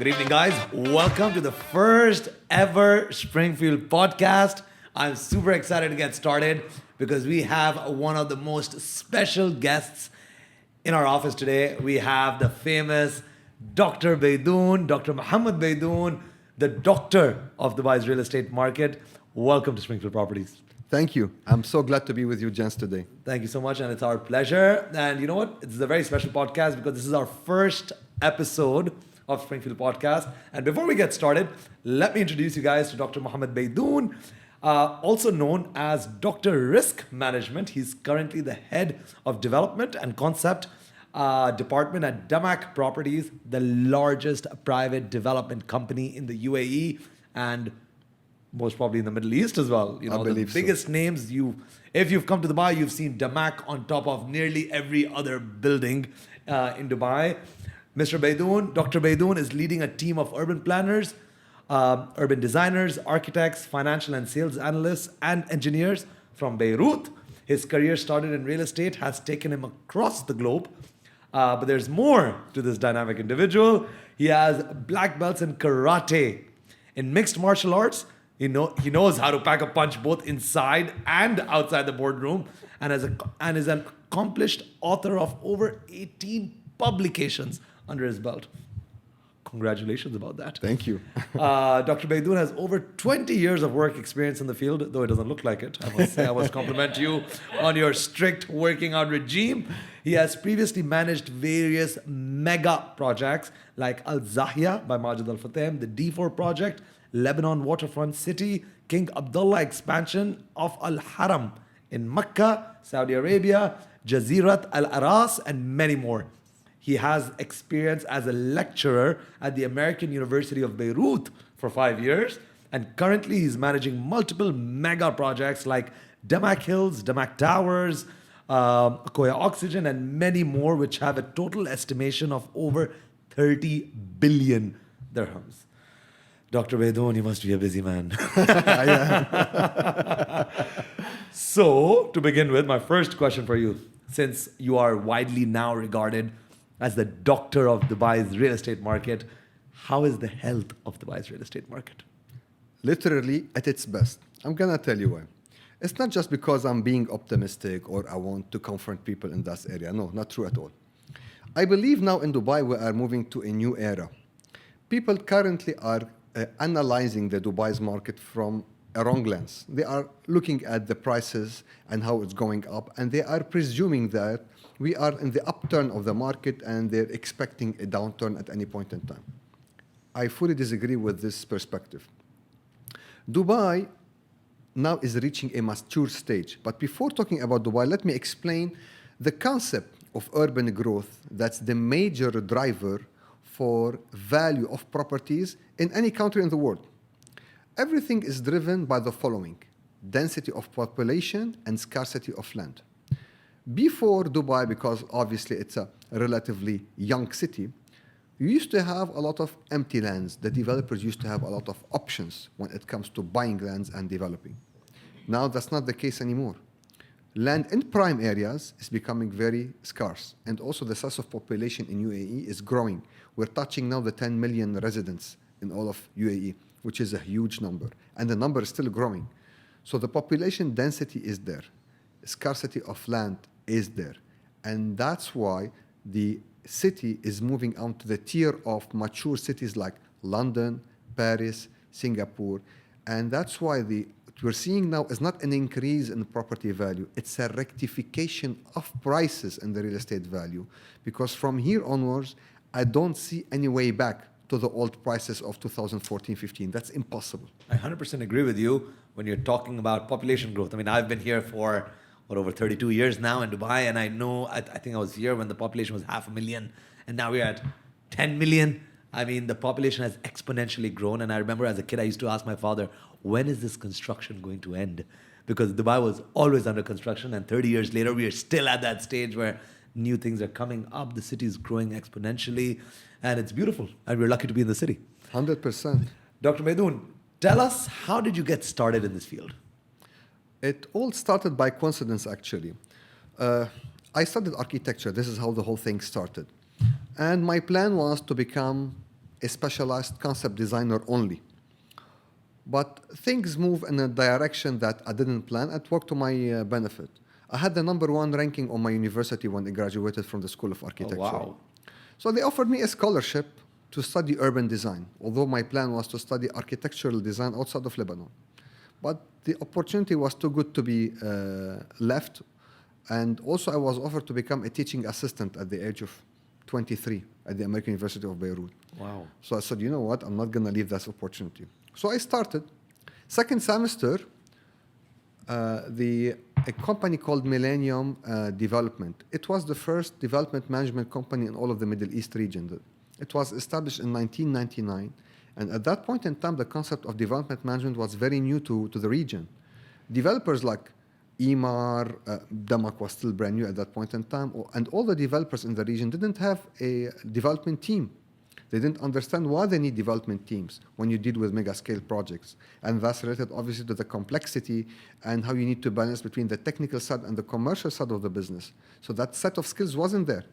Good evening, guys. Welcome to the first ever Springfield podcast. I'm super excited to get started because we have one of the most special guests in our office today. We have the famous Dr. Baydoun, Dr. Mohammed Baydoun, the doctor of Dubai's real estate market. Welcome to Springfield Properties. Thank you. I'm so glad to be with you, gents, today. Thank you so much, and it's our pleasure. And you know what? It's a very special podcast because this is our first episode of Springfield Podcast. And before we get started, let me introduce you guys to Dr. Mohammed Baydoun, also known as Dr. Risk Management. He's currently the head of development and concept department at Damak Properties, the largest private development company in the UAE and most probably in the Middle East as well. You know, the biggest names if you've come to Dubai, you've seen Damak on top of nearly every other building in Dubai. Mr. Baydoun, Dr. Baydoun is leading a team of urban planners, urban designers, architects, financial and sales analysts, and engineers from Beirut. His career started in real estate, has taken him across the globe. But there's more to this dynamic individual. He has black belts in karate, in mixed martial arts. He knows how to pack a punch both inside and outside the boardroom, and is an accomplished author of over 18 publications under his belt. Congratulations about that. Thank you. Dr. Baydoun has over 20 years of work experience in the field, though it doesn't look like it. I must say, I must compliment you on your strict working out regime. He has previously managed various mega projects like Al Zahia by Majid Al Fatem, the D4 project, Lebanon Waterfront City, King Abdullah expansion of Al Haram in Mecca, Saudi Arabia, Jazirat Al Aras, and many more. He has experience as a lecturer at the American University of Beirut for 5 years, and currently he's managing multiple mega projects like Damak Hills, Damak Towers, Akoya Oxygen, and many more, which have a total estimation of over 30 billion dirhams. Dr. Baydoun, you must be a busy man. So, to begin with, my first question for you, since you are widely now regarded as the doctor of Dubai's real estate market, how is the health of Dubai's real estate market? Literally at its best. I'm going to tell you why. It's not just because I'm being optimistic or I want to confront people in that area. No, not true at all. I believe now in Dubai we are moving to a new era. People currently are analyzing the Dubai's market from a wrong lens. They are looking at the prices and how it's going up, and they are presuming that we are in the upturn of the market and they're expecting a downturn at any point in time. I fully disagree with this perspective. Dubai now is reaching a mature stage. But before talking about Dubai, let me explain the concept of urban growth that's the major driver for value of properties in any country in the world. Everything is driven by the following: density of population and scarcity of land. Before Dubai, because obviously it's a relatively young city, you used to have a lot of empty lands. The developers used to have a lot of options when it comes to buying lands and developing. Now that's not the case anymore. Land in prime areas is becoming very scarce, and also the size of population in UAE is growing. We're touching now the 10 million residents in all of UAE, which is a huge number, and the number is still growing. So the population density is there. Scarcity of land is there. And that's why the city is moving on to the tier of mature cities like London, Paris, Singapore. And that's why what we're seeing now is not an increase in property value. It's a rectification of prices in the real estate value. Because from here onwards, I don't see any way back to the old prices of 2014-15. That's impossible. I 100% agree with you when you're talking about population growth. I mean, I've been here for over 32 years now in Dubai, and I know, I think I was here when the population was 500,000, and now we're at 10 million. I mean, the population has exponentially grown, and I remember as a kid, I used to ask my father, when is this construction going to end? Because Dubai was always under construction, and 30 years later, we are still at that stage where new things are coming up, the city is growing exponentially, and it's beautiful, and we're lucky to be in the city. 100%. Dr. Baydoun, tell us, how did you get started in this field? It all started by coincidence, actually. I studied architecture. This is how the whole thing started. And my plan was to become a specialized concept designer only. But things move in a direction that I didn't plan. It worked to my benefit. I had the #1 ranking on my university when I graduated from the School of Architecture. wow. So they offered me a scholarship to study urban design, although my plan was to study architectural design outside of Lebanon. But the opportunity was too good to be left. And also I was offered to become a teaching assistant at the age of 23 at the American University of Beirut. Wow. So I said, you know what, I'm not going to leave this opportunity. So I started. Second semester, a company called Millennium Development. It was the first development management company in all of the Middle East region. It was established in 1999. And at that point in time, the concept of development management was very new to the region. Developers like Emar, Damak was still brand new at that point in time, and all the developers in the region didn't have a development team. They didn't understand why they need development teams when you deal with mega-scale projects. And that's related, obviously, to the complexity and how you need to balance between the technical side and the commercial side of the business. So that set of skills wasn't there.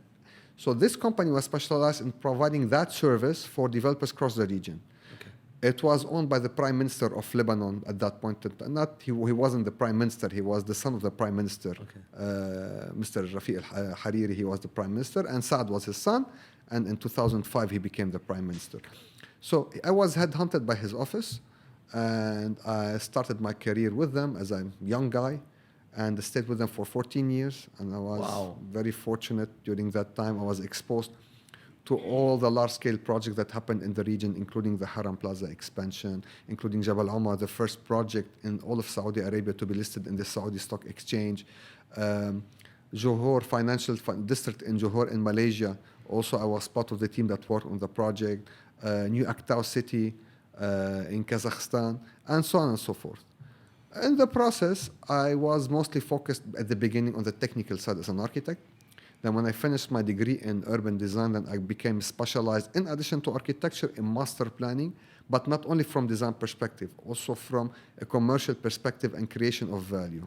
So this company was specialized in providing that service for developers across the region. Okay. It was owned by the Prime Minister of Lebanon at that point. He wasn't the Prime Minister, he was the son of the Prime Minister. Okay. Mr. Rafiq al-Hariri, he was the Prime Minister, and Saad was his son. And in 2005, he became the Prime Minister. So I was headhunted by his office, and I started my career with them as a young guy, and I stayed with them for 14 years. And I was very fortunate during that time. I was exposed to all the large-scale projects that happened in the region, including the Haram Plaza expansion, including Jabal Umar, the first project in all of Saudi Arabia to be listed in the Saudi Stock Exchange. Johor Financial District in Johor in Malaysia. Also, I was part of the team that worked on the project. New Aktau City in Kazakhstan, and so on and so forth. In the process, I was mostly focused at the beginning on the technical side as an architect. Then when I finished my degree in urban design, then I became specialized, in addition to architecture, in master planning, but not only from design perspective, also from a commercial perspective and creation of value.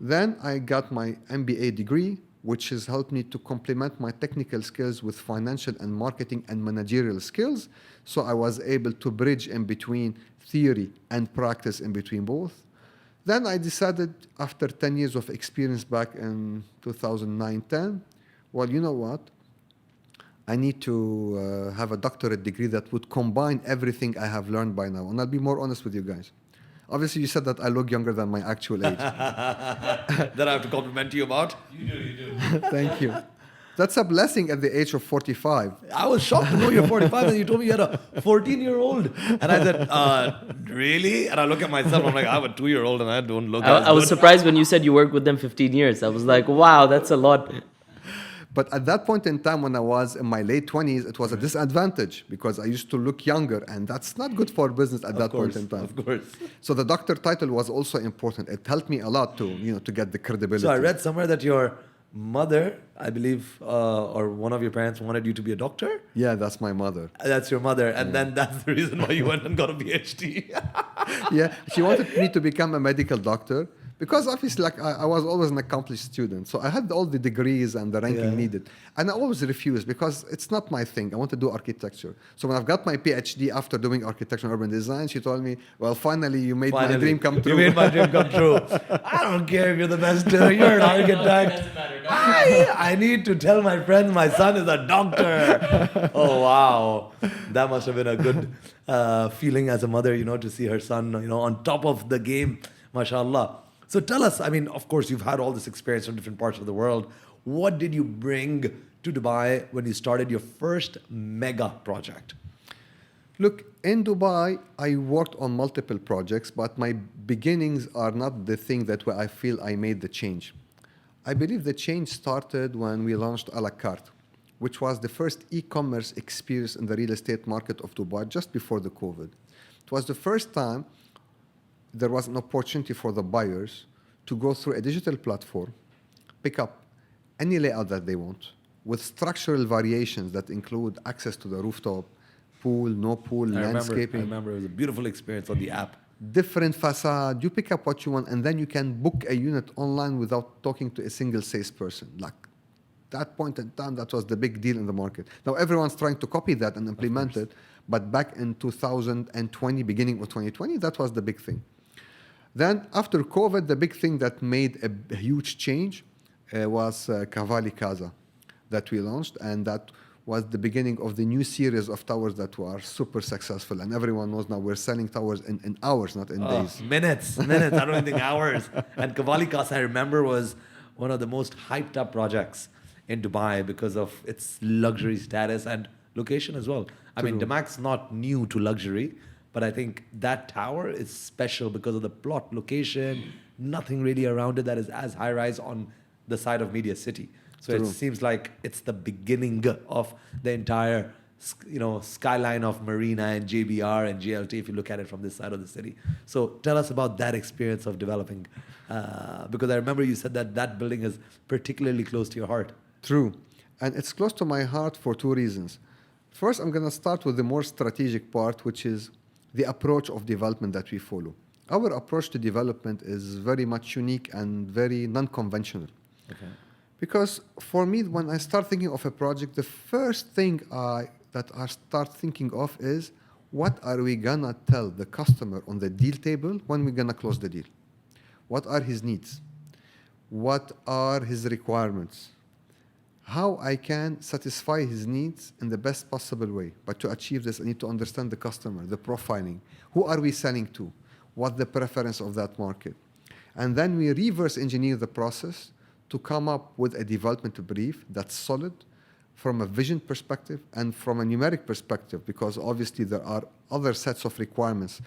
Then I got my MBA degree, which has helped me to complement my technical skills with financial and marketing and managerial skills. So I was able to bridge in between theory and practice in between both. Then I decided, after 10 years of experience back in 2009-10, well, you know what? I need to have a doctorate degree that would combine everything I have learned by now. And I'll be more honest with you guys. Obviously, you said that I look younger than my actual age. That I have to compliment you about? You do. Thank you. That's a blessing at the age of 45. I was shocked to know you're 45 and you told me you had a 14-year-old. And I said, really? And I look at myself, I'm like, I have a 2-year-old and I don't look as I was good. surprised when you said you worked with them 15 years. I was like, wow, that's a lot. But at that point in time, when I was in my late 20s, it was a disadvantage because I used to look younger, and that's not good for business at that point in time. Of course. So the doctor title was also important. It helped me a lot to get the credibility. So I read somewhere that your mother, I believe, or one of your parents wanted you to be a doctor? Yeah, that's my mother. That's your mother. And then that's the reason why you went and got a PhD. Yeah, she wanted me to become a medical doctor. Because obviously, like I was always an accomplished student, so I had all the degrees and the ranking needed, and I always refused because it's not my thing. I want to do architecture. So when I've got my PhD after doing architecture and urban design, she told me, "Well, finally, you made my dream come true." You made my dream come true. I don't care if you're the best. You're an architect. I need to tell my friends my son is a doctor. Oh wow, that must have been a good feeling as a mother, to see her son, on top of the game, mashallah. So tell us, I mean, of course, you've had all this experience from different parts of the world. What did you bring to Dubai when you started your first mega project? Look, in Dubai, I worked on multiple projects, but my beginnings are not the thing that where I feel I made the change. I believe the change started when we launched a la carte, which was the first e-commerce experience in the real estate market of Dubai just before the COVID. It was the first time there was an opportunity for the buyers to go through a digital platform, pick up any layout that they want, with structural variations that include access to the rooftop, pool, no pool, landscaping. I remember it was a beautiful experience on the app. Different facade, you pick up what you want, and then you can book a unit online without talking to a single salesperson. Like, that point in time, that was the big deal in the market. Now everyone's trying to copy that and implement it, but back in 2020, beginning of 2020, that was the big thing. Then after COVID, the big thing that made a huge change was Cavalli Casa that we launched, and that was the beginning of the new series of towers that were super successful. And everyone knows now we're selling towers in hours, not in days. Minutes. I don't even think hours. And Cavalli Casa, I remember, was one of the most hyped up projects in Dubai because of its luxury status and location as well. I mean, Damak's not new to luxury, but I think that tower is special because of the plot location, nothing really around it that is as high rise on the side of Media City. So it seems like it's the beginning of the entire, skyline of Marina and JBR and GLT if you look at it from this side of the city. So tell us about that experience of developing, because I remember you said that building is particularly close to your heart. True. And it's close to my heart for two reasons. First, I'm going to start with the more strategic part, which is the approach of development that we follow. Our approach to development is very much unique and very non-conventional. Okay. Because for me, when I start thinking of a project, the first thing that I start thinking of is, what are we going to tell the customer on the deal table when we're going to close the deal? What are his needs? What are his requirements? How I can satisfy his needs in the best possible way. But to achieve this, I need to understand the customer, the profiling. Who are we selling to? What's the preference of that market? And then we reverse engineer the process to come up with a development brief that's solid from a vision perspective and from a numeric perspective, because obviously there are other sets of requirements.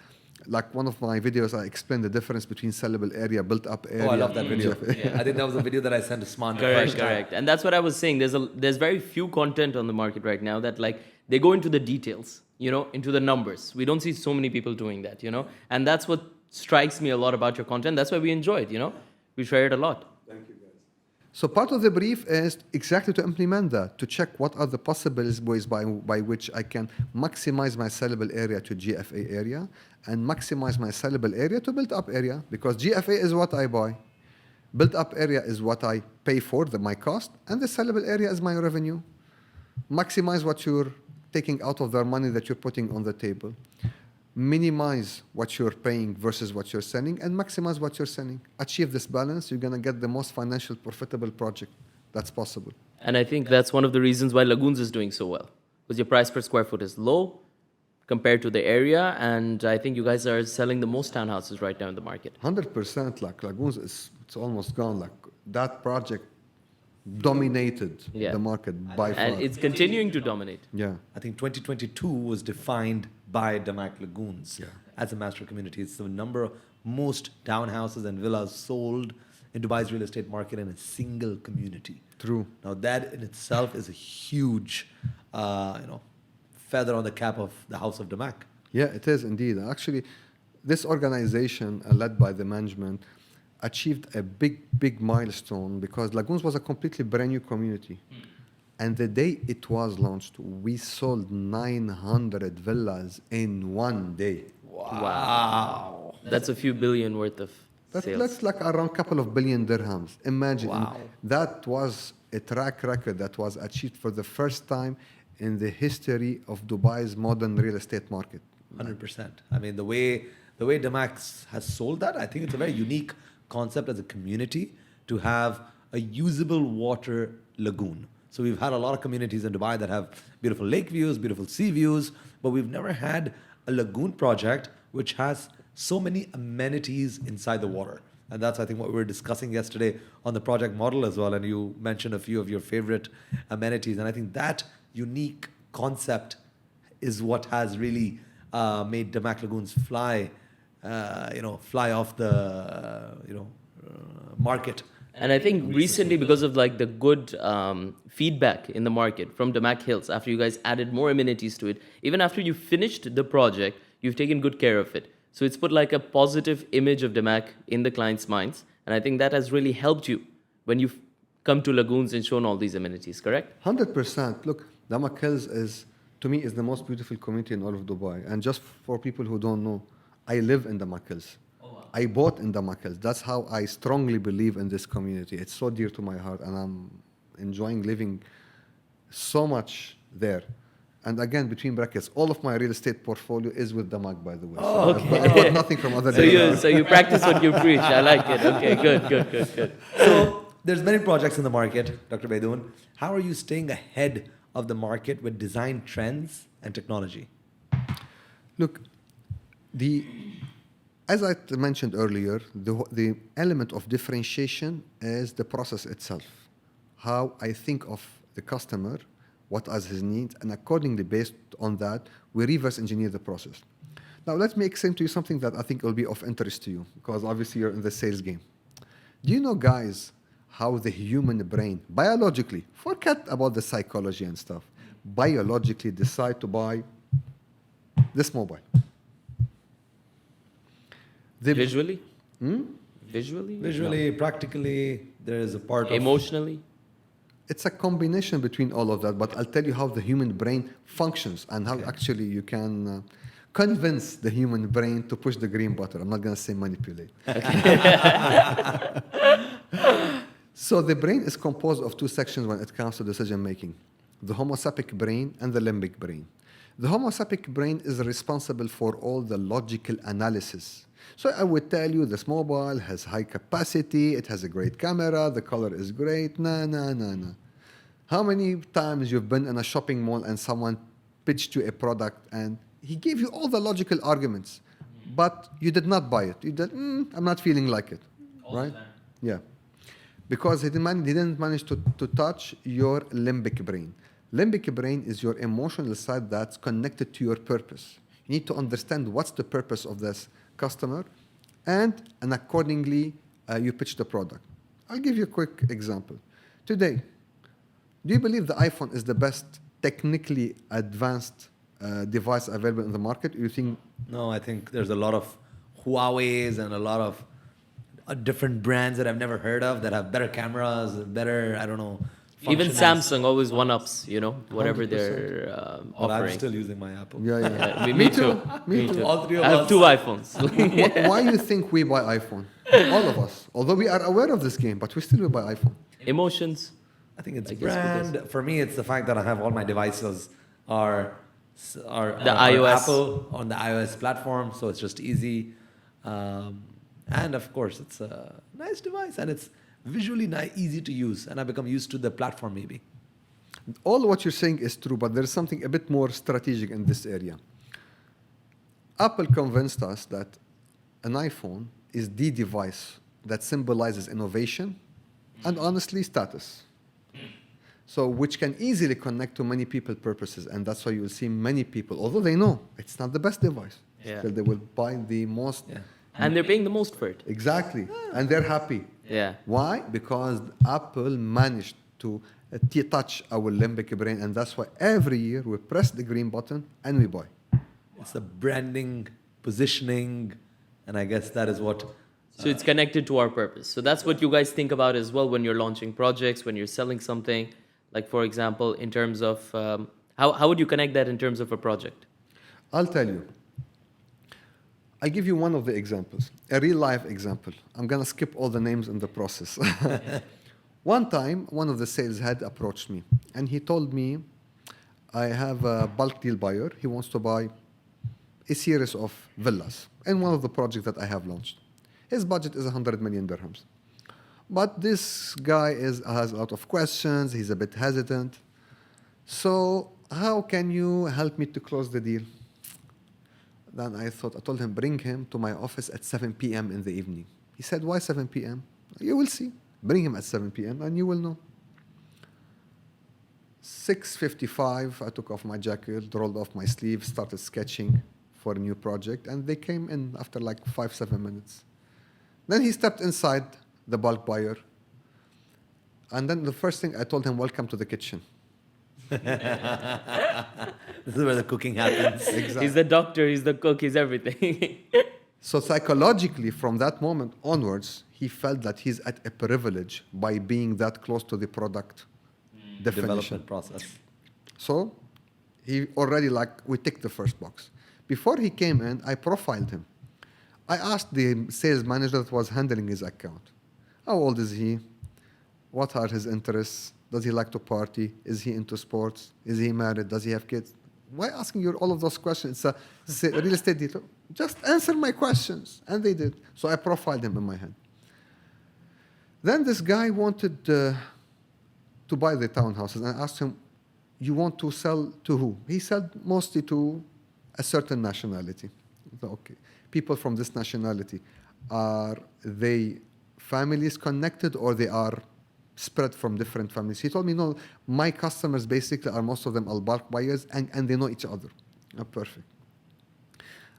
Like one of my videos, I explained the difference between sellable area, built-up area. Oh, I love that video. I think that was a video that I sent to Sman. Correct. And that's what I was saying. There's very few content on the market right now that they go into the details, into the numbers. We don't see so many people doing that, And that's what strikes me a lot about your content. That's why we enjoy it, We share it a lot. Thank you, guys. So part of the brief is exactly to implement that, to check what are the possible ways by which I can maximize my sellable area to GFA area and maximize my sellable area to built-up area, because GFA is what I buy. Built-up area is what I pay for, my cost, and the sellable area is my revenue. Maximize what you're taking out of their money that you're putting on the table. Minimize what you're paying versus what you're selling, and maximize what you're selling. Achieve this balance, you're going to get the most financial profitable project that's possible. And I think that's one of the reasons why Lagoons is doing so well, because your price per square foot is low compared to the area, and I think you guys are selling the most townhouses right now in the market. 100%, like Lagoons, it's almost gone. Like that project dominated the market by far. And it's continuing to dominate. Yeah. I think 2022 was defined by Damak Lagoons as a master community. It's the number of most townhouses and villas sold in Dubai's real estate market in a single community. True. Now that in itself is a huge, feather on the cap of the House of Damak. Yeah, it is indeed. Actually, this organization led by the management achieved a big milestone, because Lagoons was a completely brand new community. And the day it was launched, we sold 900 villas in one day. Wow. That's a few billion worth of sales. That's like around a couple of billion dirhams. Imagine. Wow. That was a track record that was achieved for the first time in the history of Dubai's modern real estate market. 100%. I mean, the way Damak has sold that, I think it's a very unique concept as a community to have a usable water lagoon. So we've had a lot of communities in Dubai that have beautiful lake views, beautiful sea views, but we've never had a lagoon project which has so many amenities inside the water. And that's, I think, what we were discussing yesterday on the project model as well. And you mentioned a few of your favorite amenities. And I think that unique concept is what has really made Damak Lagoons fly off the, market. And I think recently, because of the good feedback in the market from Damak Hills, after you guys added more amenities to it, even after you finished the project, you've taken good care of it. So it's put a positive image of Damak in the client's minds. And I think that has really helped you when you've come to Lagoons and shown all these amenities, correct? 100%. Look, Damak Hills to me, is the most beautiful community in all of Dubai. And just for people who don't know, I live in Damak Hills. I bought in Damak Hills. That's how I strongly believe in this community. It's so dear to my heart, and I'm enjoying living so much there. And again, between brackets, all of my real estate portfolio is with Damak, by the way. Oh, So I've got nothing from other So you practice what you preach. I like it. Okay, good. So there's many projects in the market, Dr. Baydoun. How are you staying ahead of the market with design trends and technology? Look, as I mentioned earlier, the element of differentiation is the process itself. How I think of the customer, what are his needs, and accordingly, based on that, we reverse engineer the process. Now, let me explain to you something that I think will be of interest to you, because obviously you're in the sales game. Do you know, guys, how the human brain, biologically, forget about the psychology and stuff, biologically decide to buy this mobile? Visually? Hmm? Visually? Practically, there is a part of... Emotionally? It's a combination between all of that, but I'll tell you how the human brain functions and how actually you can convince the human brain to push the green button. I'm not going to say manipulate. So the brain is composed of two sections when it comes to decision making: the Homo sapien brain and the limbic brain. The Homo sapien brain is responsible for all the logical analysis. So I would tell you this mobile has high capacity, it has a great camera, the color is great. No. How many times you've been in a shopping mall and someone pitched you a product and he gave you all the logical arguments, but you did not buy it. You did, I'm not feeling like it, right? Yeah. Because he didn't manage to touch your limbic brain. Limbic brain is your emotional side that's connected to your purpose. You need to understand what's the purpose of this customer, and accordingly, you pitch the product. I'll give you a quick example. Today, do you believe the iPhone is the best technically advanced device available in the market? You think? No, I think there's a lot of Huawei's and a lot of different brands that I've never heard of that have better cameras, better, I don't know. Even functionals. Samsung always one-ups, whatever 100%. they're But I'm offering. still using my Apple. Yeah. Me too. Me too. All three of I have us. 2 iPhones. Why do you think we buy iPhone? All of us. Although we are aware of this game, but we still will buy iPhone. Emotions. I think it's I guess brand. For me, it's the fact that I have all my devices are iOS. Apple on the iOS platform, so it's just easy. And of course, it's a nice device and it's visually easy to use, and I become used to the platform maybe. All what you're saying is true, but there's something a bit more strategic in this area. Apple convinced us that an iPhone is the device that symbolizes innovation and honestly status. So which can easily connect to many people purposes, and that's why you will see many people, although they know it's not the best device, Yeah. still they will buy the most. Yeah. And they're paying the most for it. Exactly, and they're happy. Yeah. Why? Because Apple managed to touch our limbic brain, and that's why every year we press the green button and we buy. It's the branding, positioning, and I guess that is what. So it's connected to our purpose. So that's what you guys think about as well when you're launching projects, when you're selling something. Like, for example, in terms of how would you connect that in terms of a project? I'll tell you. I give you one of the examples, a real life example. I'm going to skip all the names in the process. One time, one of the sales head approached me, and he told me, I have a bulk deal buyer. He wants to buy a series of villas in one of the projects that I have launched. His budget is 100 million dirhams. But this guy has a lot of questions. He's a bit hesitant. So how can you help me to close the deal? Then I told him, bring him to my office at 7 p.m. in the evening. He said, why 7 p.m.? You will see. Bring him at 7 p.m. and you will know. 6:55, I took off my jacket, rolled off my sleeve, started sketching for a new project, and they came in after like 5-7 minutes. Then he stepped inside the bulk buyer, and then the first thing I told him, welcome to the kitchen. This is where the cooking happens. Exactly. He's the doctor, he's the cook, he's everything. So psychologically, from that moment onwards, he felt that he's at a privilege by being that close to the product definition. Development process. So he already we ticked the first box. Before he came in, I profiled him. I asked the sales manager that was handling his account, how old is he? What are his interests? Does he like to party? Is he into sports? Is he married? Does he have kids? Why asking you all of those questions? It's a real estate deal. Just answer my questions. And they did. So I profiled him in my head. Then this guy wanted to buy the townhouses. And I asked him, you want to sell to who? He said mostly to a certain nationality. So, okay. People from this nationality, are they families connected or they are spread from different families? He told me, no, my customers basically are most of them are bulk buyers and they know each other. Oh, perfect.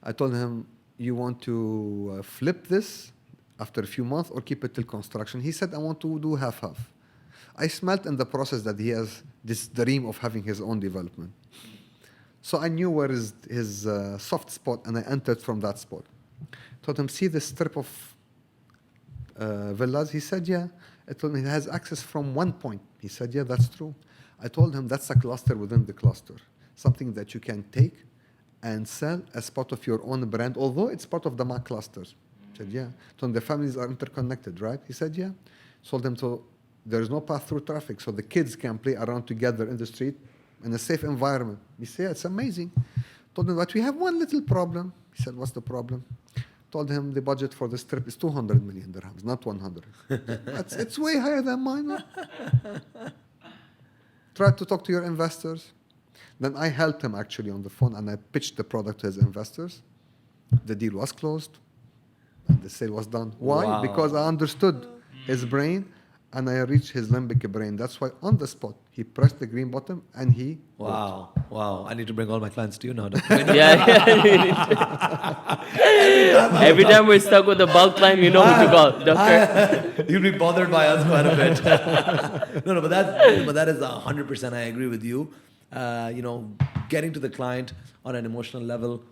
I told him, you want to flip this after a few months or keep it till construction? He said, I want to do half-half. I smelt in the process that he has this dream of having his own development. So I knew where is his soft spot, and I entered from that spot. Told him, see this strip of villas? He said, yeah. I told him, it has access from one point. He said, yeah, that's true. I told him, that's a cluster within the cluster, something that you can take and sell as part of your own brand, although it's part of the MAC clusters. He said, yeah. Told him, the families are interconnected, right? He said, yeah. Told him, so there's no pass-through traffic, so the kids can play around together in the street in a safe environment. He said, it's amazing. Told him, but we have one little problem. He said, what's the problem? Told him the budget for the strip is 200 million dirhams, not 100. It's way higher than mine. Tried to talk to your investors. Then I helped him actually on the phone, and I pitched the product to his investors. The deal was closed, and the sale was done. Why? Wow. Because I understood his brain, and I reached his limbic brain. That's why on the spot, he pressed the green button, and he Wow. Wow. I need to bring all my clients to you now. Every time we're stuck with a bulk client, we know who to call. Doctor. You'll be bothered by us quite a bit. No, but that is 100%. I agree with you. Getting to the client on an emotional level,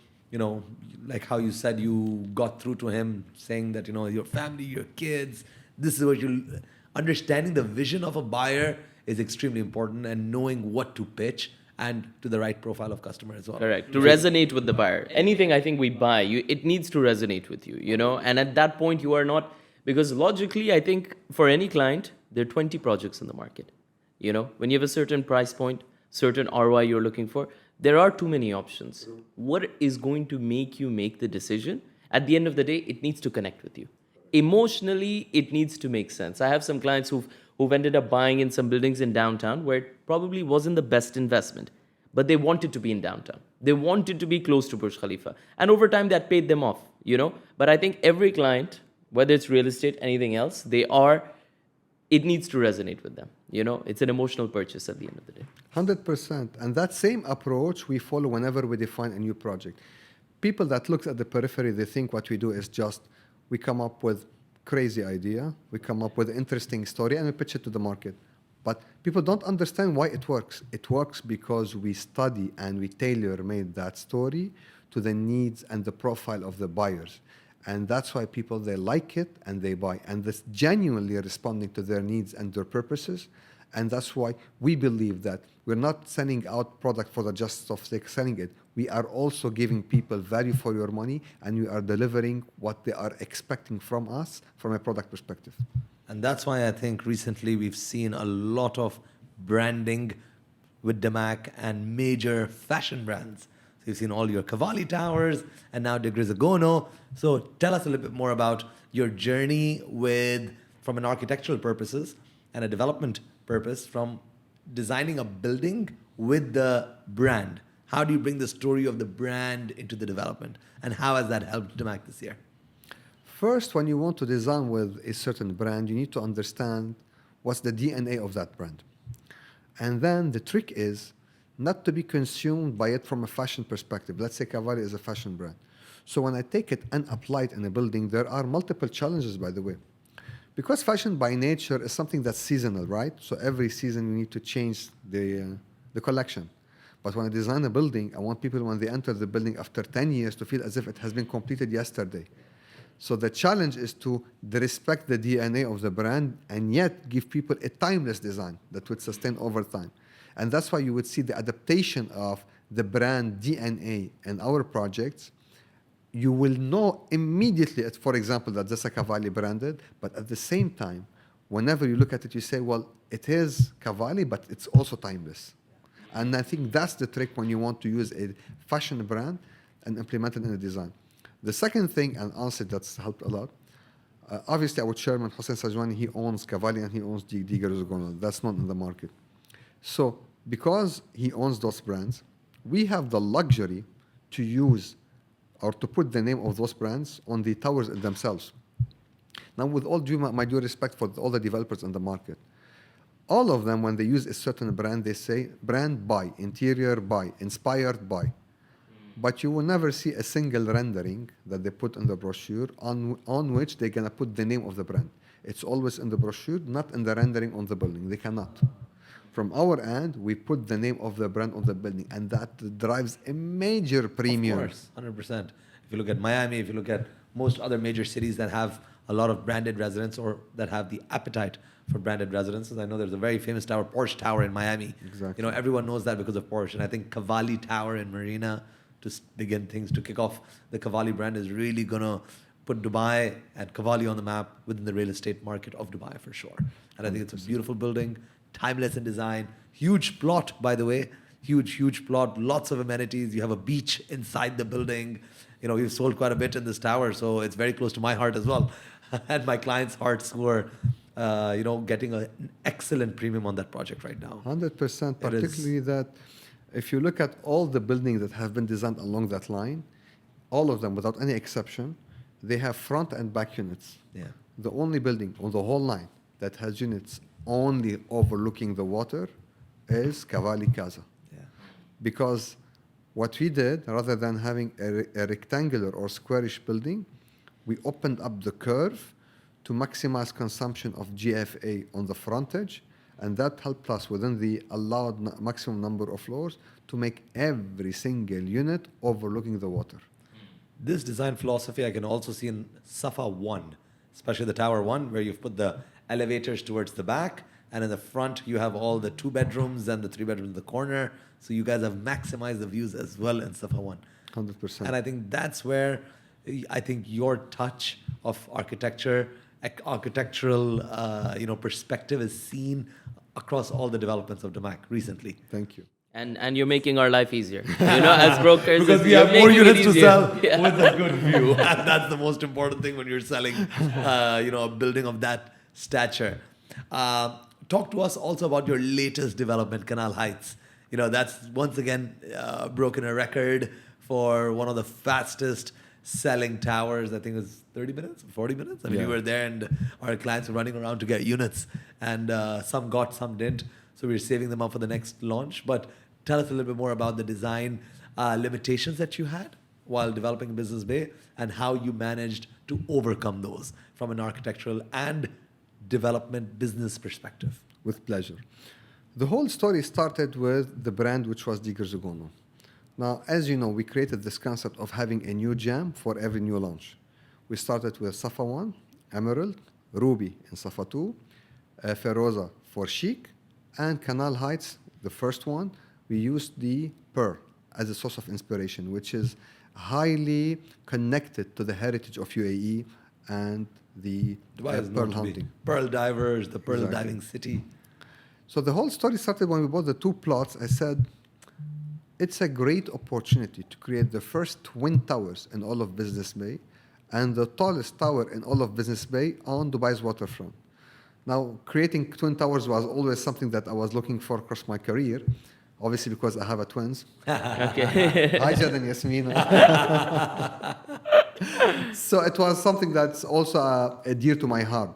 like how you said you got through to him, saying that, your family, your kids, this is what you understanding the vision of a buyer is extremely important, and knowing what to pitch and to the right profile of customer as well. Correct. To resonate with the buyer. Anything I think we buy, it needs to resonate with you, And at that point, you are not, because logically, I think for any client, there are 20 projects in the market. When you have a certain price point, certain ROI you're looking for, there are too many options. What is going to make you make the decision? At the end of the day, it needs to connect with you. Emotionally, it needs to make sense. I have some clients who've ended up buying in some buildings in downtown where it probably wasn't the best investment, but they wanted to be in downtown. They wanted to be close to Burj Khalifa. And over time, that paid them off, But I think every client, whether it's real estate, anything else, it needs to resonate with them. It's an emotional purchase at the end of the day. 100%. And that same approach we follow whenever we define a new project. People that look at the periphery, they think what we do is just, we come up with crazy idea, we come up with interesting story, and we pitch it to the market. But people don't understand why it works. It works because we study and we tailor-made that story to the needs and the profile of the buyers. And that's why people, they like it and they buy. And that's genuinely responding to their needs and their purposes. And that's why we believe that we're not sending out product for the just of sake selling it. We are also giving people value for your money, and we are delivering what they are expecting from us from a product perspective. And that's why I think recently we've seen a lot of branding with Damac and major fashion brands. So you've seen all your Cavalli Towers and now De Grisagono. So tell us a little bit more about your journey from an architectural purposes and a development purpose, from designing a building with the brand. How do you bring the story of the brand into the development? And how has that helped Damac this year? First, when you want to design with a certain brand, you need to understand what's the DNA of that brand. And then the trick is not to be consumed by it from a fashion perspective. Let's say Cavalli is a fashion brand. So when I take it and apply it in a building, there are multiple challenges, by the way. Because fashion by nature is something that's seasonal, right? So every season you need to change the collection. But when I design a building, I want people, when they enter the building after 10 years, to feel as if it has been completed yesterday. So the challenge is to respect the DNA of the brand and yet give people a timeless design that would sustain over time. And that's why you would see the adaptation of the brand DNA in our projects. You will know immediately, for example, that this is a Cavalli branded, but at the same time, whenever you look at it, you say, well, it is Cavalli, but it's also timeless. And I think that's the trick when you want to use a fashion brand and implement it in a design. The second thing, and honestly, that's helped a lot. Obviously, our chairman, Hossein Sajwani, he owns Cavalli and he owns Digar Zugono. That's not in the market. So because he owns those brands, we have the luxury to use or to put the name of those brands on the towers themselves. Now, with all my due respect for all the developers in the market, all of them, when they use a certain brand, they say brand by, interior by, inspired by. But you will never see a single rendering that they put in the brochure on which they're going to put the name of the brand. It's always in the brochure, not in the rendering on the building. They cannot. From our end, we put the name of the brand on the building, and that drives a major premium. Of course, 100%. If you look at Miami, if you look at most other major cities that have a lot of branded residents or that have the appetite for branded residences. I know there's a very famous tower, Porsche Tower in Miami. Exactly. You know, everyone knows that because of Porsche. And I think Cavalli Tower in Marina, to begin things, to kick off the Cavalli brand, is really going to put Dubai and Cavalli on the map within the real estate market of Dubai for sure. And I think it's a beautiful building, timeless in design, huge plot, by the way, huge plot, lots of amenities. You have a beach inside the building. You know, we've sold quite a bit in this tower, so it's very close to my heart as well. And my clients' hearts who are, getting an excellent premium on that project right now. 100%, particularly that if you look at all the buildings that have been designed along that line, all of them, without any exception, they have front and back units. Yeah. The only building on the whole line that has units only overlooking the water is Cavalli Casa. Yeah. Because what we did, rather than having a rectangular or squarish building, we opened up the curve to maximize consumption of GFA on the frontage, and that helped us within the allowed maximum number of floors to make every single unit overlooking the water. This design philosophy I can also see in Safa 1, especially the Tower 1, where you've put the elevators towards the back, and in the front you have all the 2 bedrooms and the 3 bedrooms in the corner. So you guys have maximized the views as well in Safa 1. 100%. And I think that's where I think your touch of architectural perspective is seen across all the developments of Damac recently. Thank you. And you're making our life easier. As brokers, Because we you're have more making it units to easier. sell Yeah. with a good view. And that's the most important thing when you're selling, a building of that stature. Talk to us also about your latest development, Canal Heights. That's once again broken a record for one of the fastest selling towers. I think it was 30 minutes, 40 minutes. I mean, Yeah. we were there and our clients were running around to get units, and some got, some didn't. So we're saving them up for the next launch. But tell us a little bit more about the design limitations that you had while developing Business Bay and how you managed to overcome those from an architectural and development business perspective. With pleasure. The whole story started with the brand, which was Digar Zugono. Now, as you know, we created this concept of having a new gem for every new launch. We started with Safa 1, Emerald, Ruby in Safa 2, Feroza for Chic, and Canal Heights, the first one, we used the Pearl as a source of inspiration, which is highly connected to the heritage of UAE and the Dubai is pearl known to be hunting. pearl divers, the pearl Exactly. diving city. So the whole story started when we bought the 2 plots. I said, it's a great opportunity to create the first twin towers in all of Business Bay and the tallest tower in all of Business Bay on Dubai's waterfront. Now, creating twin towers was always something that I was looking for across my career, obviously because I have a twins. Okay. Hi, Jad and Yasmin. So it was something that's also dear to my heart.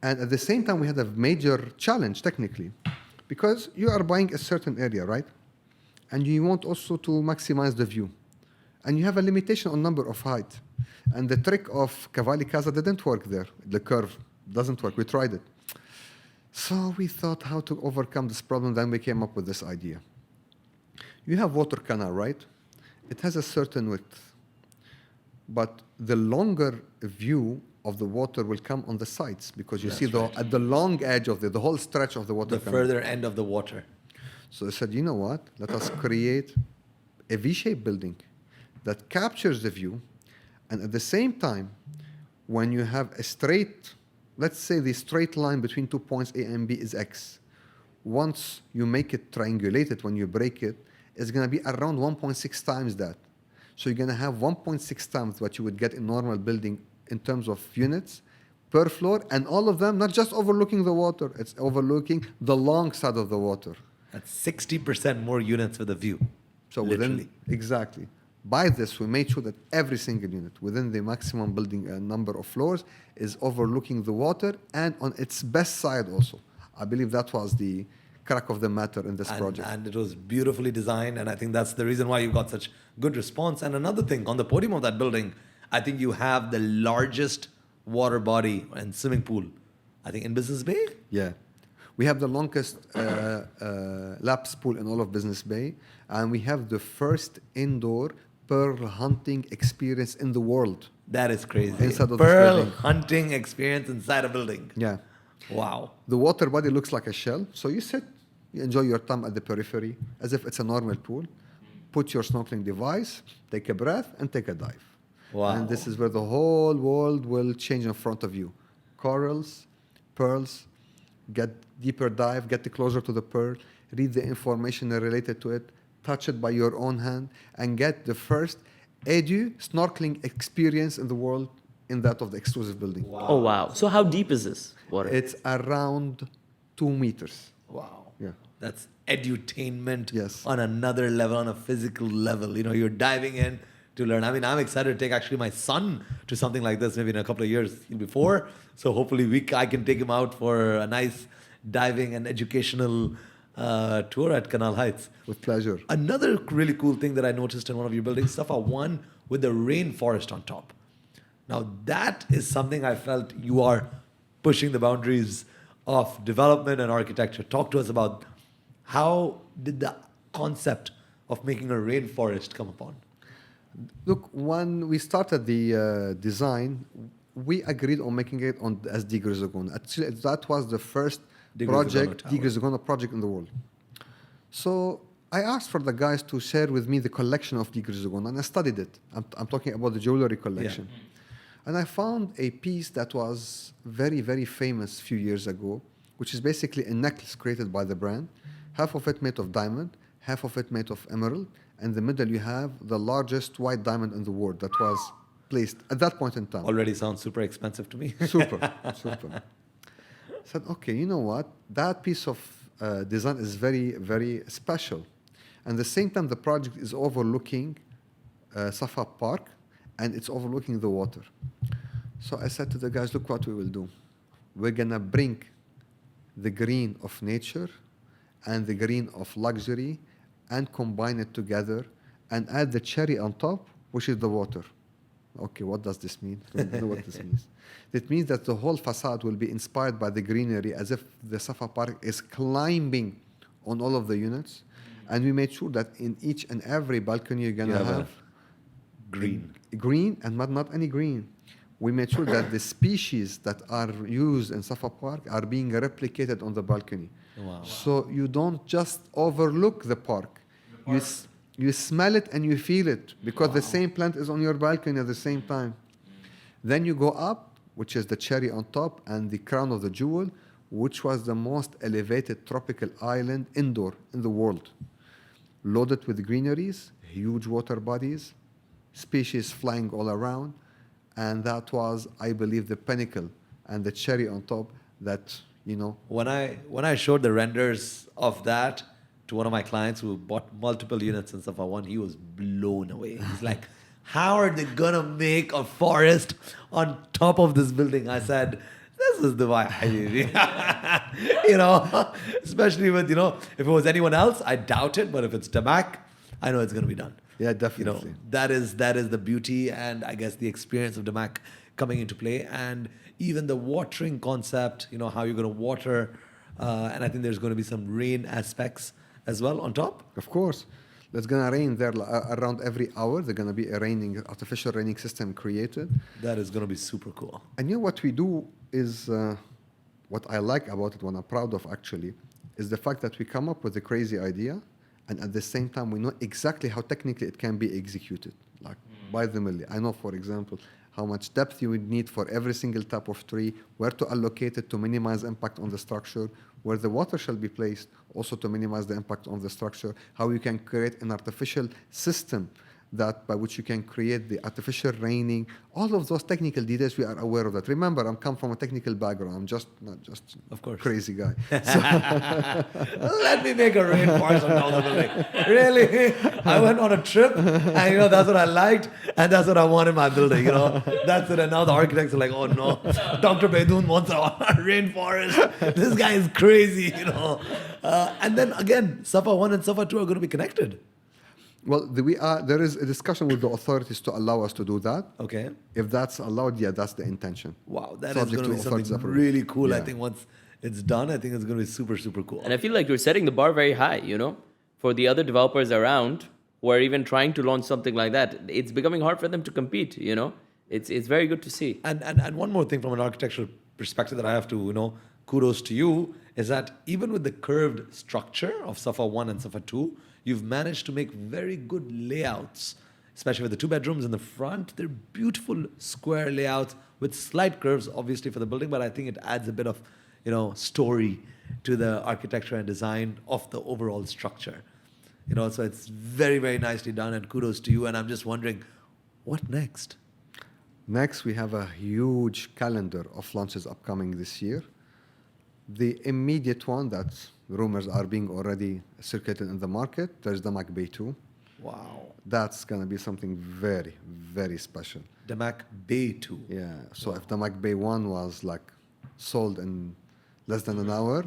And at the same time, we had a major challenge technically, because you are buying a certain area, right? And you want also to maximize the view. And you have a limitation on number of height. And the trick of Cavalli Casa didn't work there. The curve doesn't work. We tried it. So we thought how to overcome this problem. Then we came up with this idea. You have water canal, right? It has a certain width. But the longer view of the water will come on the sides, because you see at the long edge of the whole stretch of the water The canal. further end of the water. So I said, you know what? Let us create a V-shaped building that captures the view, and at the same time, when you have a straight let's say the straight line between 2 points A and B is X. Once you make it triangulated, when you break it, it's going to be around 1.6 times that. So you're going to have 1.6 times what you would get in normal building in terms of units per floor, and all of them not just overlooking the water, it's overlooking the long side of the water. That's 60% more units with a view. So Literally. exactly. By this, we made sure that every single unit within the maximum building number of floors is overlooking the water and on its best side also. I believe that was the crack of the matter in this project. And it was beautifully designed, and I think that's the reason why you got such good response. And another thing, on the podium of that building, I think you have the largest water body and swimming pool, I think, in Business Bay. Yeah. We have the longest lapse pool in all of Business Bay, and we have the first indoor pearl hunting experience in the world. That is crazy. Inside of this Pearl building. hunting experience inside a building. Yeah. Wow. The water body looks like a shell, so you sit, you enjoy your time at the periphery as if it's a normal pool. Put your snorkeling device, take a breath, and take a dive. Wow. And this is where the whole world will change in front of you. Corals, pearls, get deeper dive, get closer to the pearl, read the information related to it, touch it by your own hand, and get the first snorkeling experience in the world in that of the exclusive building. Wow. Oh, wow. So how deep is this water? It's around 2 meters. Wow. Yeah. That's edutainment Yes. on another level, on a physical level. You know, you're diving in to learn. I mean, I'm excited to take actually my son to something like this maybe in a couple of years before. So hopefully I can take him out for a nice diving and educational tour at Canal Heights. With pleasure. Another really cool thing that I noticed in one of your buildings, Safa 1, with the rainforest on top. Now, that is something I felt you are pushing the boundaries of development and architecture. Talk to us about how did the concept of making a rainforest come upon? Look, when we started the design, we agreed on making it as Digri Zagona. Actually, that was the first Digri project, Zagona Tower. Digri Zagona project in the world. So I asked for the guys to share with me the collection of Digri Zagona, and I studied it. I'm talking about the jewelry collection. And I found a piece that was very, very famous a few years ago, which is basically a necklace created by the brand. Half of it made of diamond, half of it made of emerald, and in the middle you have the largest white diamond in the world that was placed at that point in time. Already sounds super expensive to me. Super. I said, okay, you know what? That piece of design is very, very special. And at the same time, the project is overlooking Safa Park, and it's overlooking the water. So I said to the guys, look what we will do. We're going to bring the green of nature and the green of luxury and combine it together and add the cherry on top, which is the water. Okay, what does this mean? I don't know what this means. It means that the whole facade will be inspired by the greenery, as if the Safa Park is climbing on all of the units. And we made sure that in each and every balcony you're going to have green, and not any green. We made sure that the species that are used in Safa Park are being replicated on the balcony. Wow. So you don't just overlook the park. You smell it and you feel it, because the same plant is on your balcony at the same time. Then you go up, which is the cherry on top and the crown of the jewel, which was the most elevated tropical island indoor in the world. Loaded with greeneries, huge water bodies, species flying all around. And that was, I believe, the pinnacle and the cherry on top that, you know. When I showed the renders of that to one of my clients who bought multiple units in Safa 1, he was blown away. He's like, how are they gonna make a forest on top of this building? I said, this is Dubai. You know, especially with, you know, if it was anyone else, I doubt it. But if it's Damac, I know it's gonna be done. Yeah, You definitely. know, that is the beauty and I guess the experience of Damac coming into play, and even the watering concept, you know, how you're going to water, and I think there's going to be some rain aspects as well on top. Of course. There's going to rain there around every hour. There's going to be a artificial raining system created. That is going to be super cool. And you know what we do is, what I like about it, what I'm proud of actually, is the fact that we come up with a crazy idea, and at the same time we know exactly how technically it can be executed, like by the milli. I know, for example, how much depth you would need for every single type of tree, where to allocate it to minimize impact on the structure, where the water shall be placed, also to minimize the impact on the structure, how you can create an artificial system that by which you can create the artificial raining. All of those technical details, we are aware of that. Remember, I'm come from a technical background. I'm just not just Of course. crazy guy. Let me make a rainforest on top of the building. Really? I went on a trip, and that's what I liked, and that's what I want in my building. That's it. And now the architects are like, oh no, Dr. Baydoun wants a rainforest. This guy is crazy. And then again, Safa 1 and Safa 2 are going to be connected. Well, there is a discussion with the authorities to allow us to do that. Okay. If that's allowed, yeah, that's the intention. Wow, that is Subject going to be to authorities something approval. really cool. I Yeah. think once it's done, I think it's going to be super, super cool. And I feel like you're setting the bar very high, for the other developers around who are even trying to launch something like that. It's becoming hard for them to compete, It's very good to see. And one more thing from an architectural perspective that I have to, kudos to you, is that even with the curved structure of Safa 1 and Safa 2, you've managed to make very good layouts, especially with the 2 bedrooms in the front. They're beautiful square layouts with slight curves, obviously, for the building, but I think it adds a bit of, story to the architecture and design of the overall structure. So it's very, very nicely done, and kudos to you. And I'm just wondering, what next? Next, we have a huge calendar of launches upcoming this year. The immediate one that rumors are being already circulated in the market, there's the Damak Bay 2. Wow. That's going to be something very, very special. Damak Bay 2. Yeah. So if the Damak Bay 1 was like sold in less than an hour,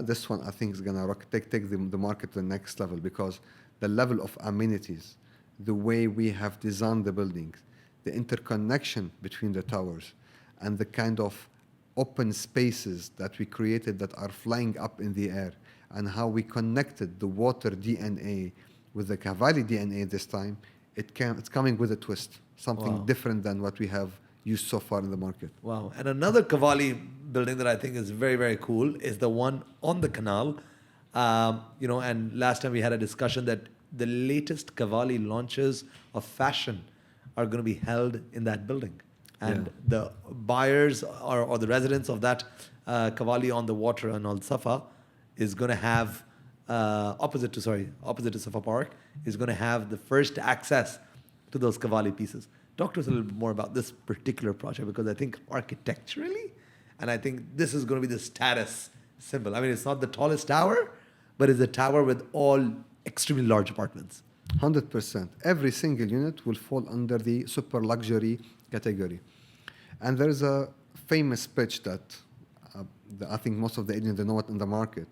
this one I think is going to take the market to the next level, because the level of amenities, the way we have designed the buildings, the interconnection between the towers, and the kind of open spaces that we created that are flying up in the air, and how we connected the water DNA with the Cavalli DNA this time, it's coming with a twist, something Wow. different than what we have used so far in the market. Wow. And another Cavalli building that I think is very, very cool is the one on the canal. And last time we had a discussion that the latest Cavalli launches of fashion are going to be held in that building. And the buyers or the residents of that Cavalli on the water on Al Safa is going to have, opposite to Safa Park, is going to have the first access to those Cavalli pieces. Talk to us a little bit more about this particular project, because I think architecturally, and I think this is going to be the status symbol. I mean, it's not the tallest tower, but it's a tower with all extremely large apartments. 100%. Every single unit will fall under the super luxury category. And there is a famous pitch that I think most of the agents they know it in the market.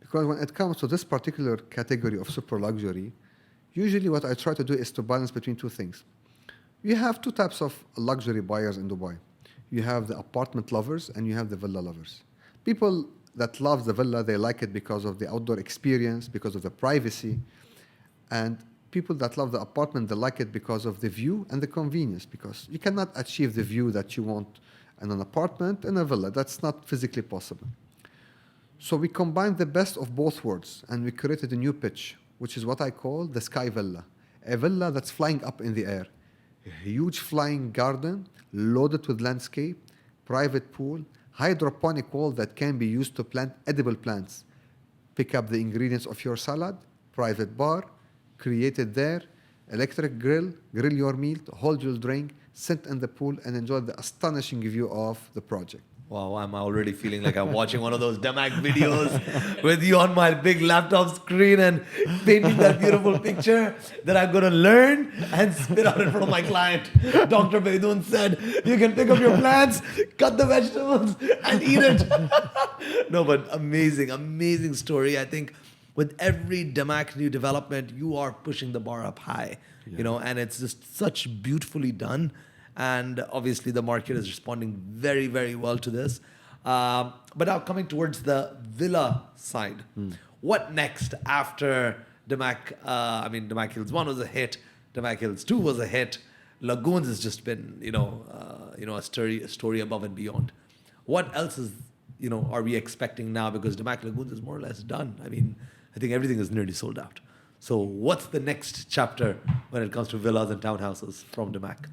Because when it comes to this particular category of super luxury, usually what I try to do is to balance between two things. You have 2 types of luxury buyers in Dubai. You have the apartment lovers and you have the villa lovers. People that love the villa, they like it because of the outdoor experience, because of the privacy. And people that love the apartment, they like it because of the view and the convenience, because you cannot achieve the view that you want in an apartment in a villa. That's not physically possible. So we combined the best of both worlds, and we created a new pitch, which is what I call the sky villa. A villa that's flying up in the air. A huge flying garden, loaded with landscape, private pool, hydroponic wall that can be used to plant edible plants. Pick up the ingredients of your salad, private bar, created there, electric grill your meal, hold your drink, sit in the pool, and enjoy the astonishing view of the project. Wow, I'm already feeling like I'm watching one of those Damak videos with you on my big laptop screen and painting that beautiful picture that I'm going to learn and spit out in front of my client. Dr. Baydoun said, you can pick up your plants, cut the vegetables, and eat it. No, but amazing, amazing story. I think with every Damak new development, you are pushing the bar up high, and it's just such beautifully done. And obviously the market is responding very, very well to this. But now coming towards the villa side, what next after Damak? Damak Hills 1 was a hit. Damak Hills 2 was a hit. Lagoons has just been, a story above and beyond. What else are we expecting now? Because Damak Lagoons is more or less done. I mean, I think everything is nearly sold out. So what's the next chapter when it comes to villas and townhouses from Damak?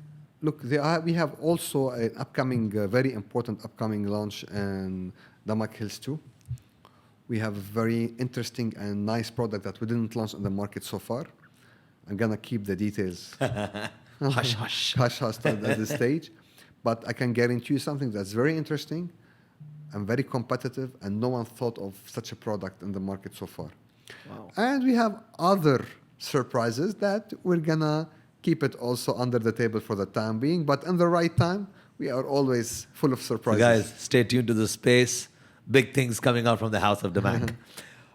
Look, we have also an upcoming, very important upcoming launch in Damak Hills too. We have a very interesting and nice product that we didn't launch on the market so far. I'm gonna keep the details Hush, hush. hush hush at this stage, but I can guarantee you something that's very interesting and very competitive, and no one thought of such a product in the market so far. Wow. And we have other surprises that we're gonna keep it also under the table for the time being, but in the right time, we are always full of So surprises. guys, stay tuned to the space. Big things coming out from the house of Damak.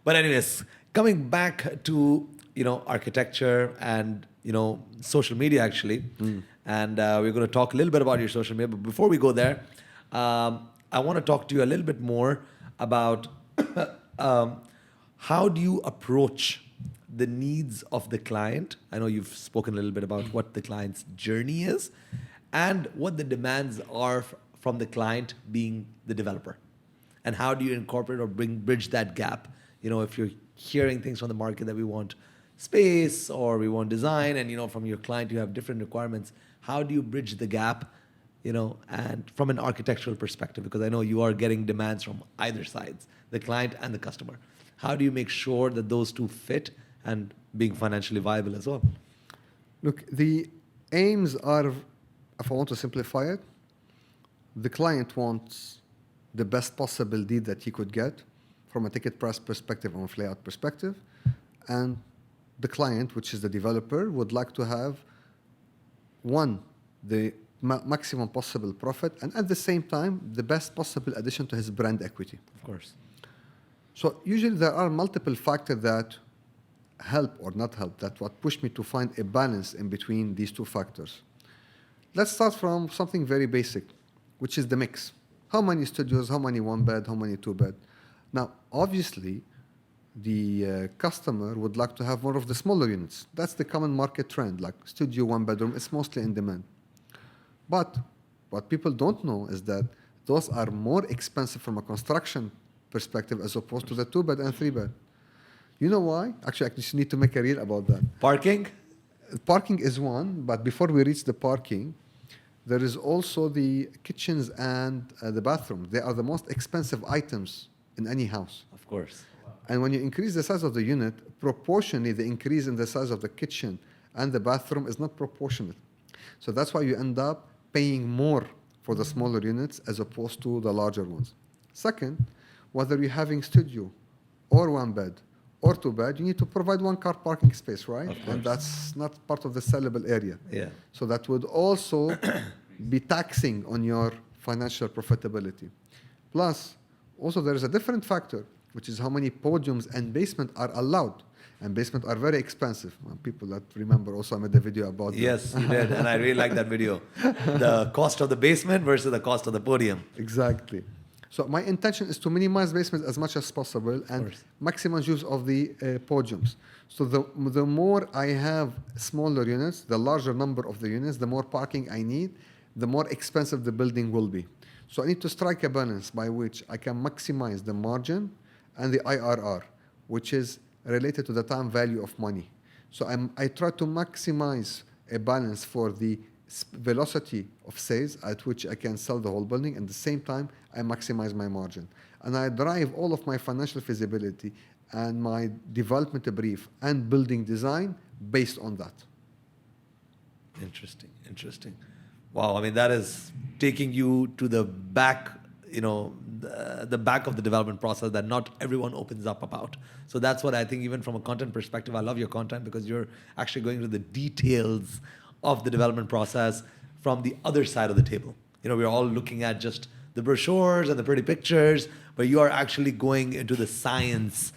But anyways, coming back to architecture and social media actually, and we're going to talk a little bit about your social media. But before we go there, I want to talk to you a little bit more about how do you approach the needs of the client. I know you've spoken a little bit about what the client's journey is and what the demands are from the client being the developer. And how do you incorporate or bridge that gap? If you're hearing things from the market that we want space or we want design, and from your client you have different requirements, how do you bridge the gap, and from an architectural perspective? Because I know you are getting demands from either sides, the client and the customer. How do you make sure that those two fit and being financially viable as well? Look, the aims are, if I want to simplify it, the client wants the best possible deal that he could get from a ticket price perspective or a layout perspective, and the client, which is the developer, would like to have the maximum possible profit, and at the same time the best possible addition to his brand equity. Of course. So usually there are multiple factors that help or not help, that what push me to find a balance in between these two factors. Let's start from something very basic, which is the mix. How many studios, how many one bed, how many two bed? Now, obviously, the customer would like to have more of the smaller units. That's the common market trend, like studio, one bedroom, it's mostly in demand. But what people don't know is that those are more expensive from a construction perspective as opposed to the two bed and three bed. You know why? Actually, I just need to make a reel about that. Parking? Parking is one, but before we reach the parking, there is also the kitchens and the bathroom. They are the most expensive items in any house. Of course. And when you increase the size of the unit, proportionally, the increase in the size of the kitchen and the bathroom is not proportionate. So that's why you end up paying more for the smaller units as opposed to the larger ones. Second, whether you're having studio or one bed or two bed, you need to provide one car parking space, right? And that's not part of the sellable area. Yeah. So that would also be taxing on your financial profitability. Plus, also there is a different factor, which is how many podiums and basement are allowed. And basement are very expensive. People that remember also I made a video about that. Yes, you did, and I really like that video. The cost of the basement versus the cost of the podium. Exactly. So my intention is to minimize basement as much as possible and maximum use of the podiums. So the more I have smaller units, the larger number of the units, the more parking I need, the more expensive the building will be. So I need to strike a balance by which I can maximize the margin and the IRR, which is related to the time value of money. So I try to maximize a balance for the velocity of sales at which I can sell the whole building, and at the same time I maximize my margin. And I drive all of my financial feasibility and my development brief and building design based on that. Interesting. Wow, I mean, that is taking you to the back, the back of the development process that not everyone opens up about. So that's what I think, even from a content perspective, I love your content because you're actually going to the details of the development process from the other side of the table. We're all looking at just the brochures and the pretty pictures, but you are actually going into the science,